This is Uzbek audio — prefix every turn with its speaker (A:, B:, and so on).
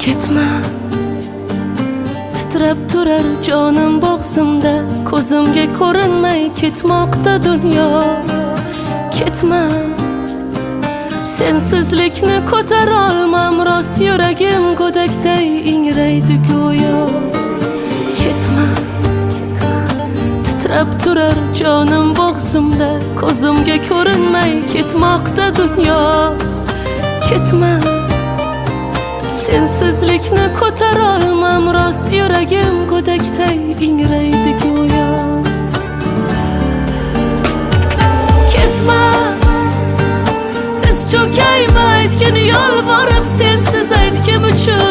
A: Ketme, titrab turar jonim bo'g'zimda, ko'zimga ko'rinmay ketmoqda dunyo. Ketme, sensizlikni ko'tara olmam, rost yuragim go'dakday ingraydi go'yo. Ketme, titrab turar jonim bo'g'zimda, ko'zimga ko'rinmay ketmoqda dunyo. Ketme, sensizlikni ko'tara olmam, rost yuragim go'dakday ingraydi go'yo. Ketme, tiz cho'kayma, aytgin yolvorib sensiz aytgim uchun.